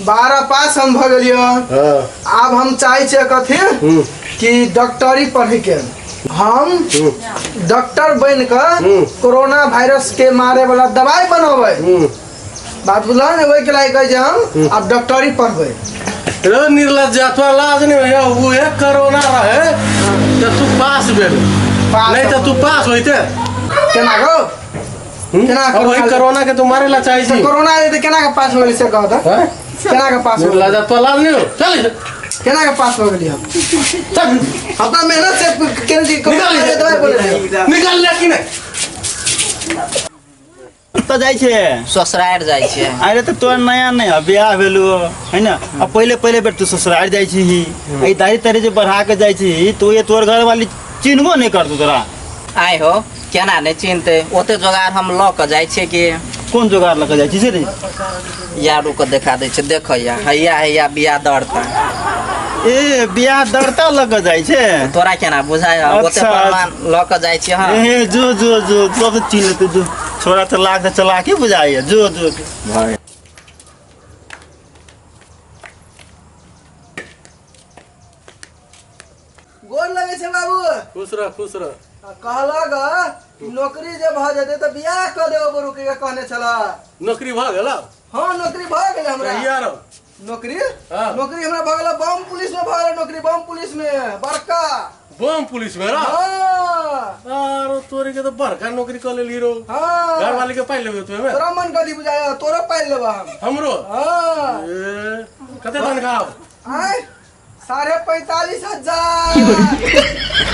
बारह पास हम भ गलियो। अब हम चाहे छे कथी कि डॉक्टरी पढ़े के। हम डॉक्टर बन कर कोरोना वायरस के मारे वाला दवाई बनावे। बात बुझल ने वही के लायक जे हम अब डॉक्टरी पढ़बे। रे निर्लज जातवा लाज नहीं भैया वो एक कोरोना रहे तो तू पास भेल नहीं तो तू पास होइते केना गो केना अब वही कोरोना के तू मारे ला चाहिए छी कोरोना है तो केना के पास होले से कहत है केना के पास निर्लज जातवा लाज नहीं हो चल केना के पास हो गली हम चल अपना मेहनत से केन जी दवाई बोले निकाल ले कि नहीं तो जाय छे ससुराल जाय छे। अरे तो तोर नया नया ब्याह भेलु है ना। अब पहले बेर तू ससुराल जाय छी ई दाई तारी जे बढ़ा के जाय छी तो ये तोर घर वाली चिन्हबो नहीं करतु तोरा। आय हो केना नहीं चिन्हते ओते जोगार हम ल के जाय छे कि कौन जोगार ल के जाय छी से रे यारो को देखा दे छे देखो या हैया बिया दौड़ता ए बियाह दरता ल के जाय छे तोरा केना बुझाय ओते प्रमाण ल के जाय छे। हां ए जो सब चिन्ह तू जो छोरा तो लाग चला के बुझाय जो भाई गोर लगे छे बाबू खुश रह कहला ग नौकरी जे भ जते त बियाह क देबो बरु के कहने छला। नौकरी भ गेल हां नौकरी भ गेल हमरा यार नौकरी हाँ। नौकरी हमरा भ गेल बम पुलिस में भ गेल नौकरी बम पुलिस में बड़का बम पुलिस में रा हां आरो तोरे के तो बड़का नौकरी कर ले लीरो हां घर वाले के पाई लेबे तू में तोरा मन कदी बुझाया तोरा पाई लेबा हम हमरो हां ए कते तनखा आय 45,500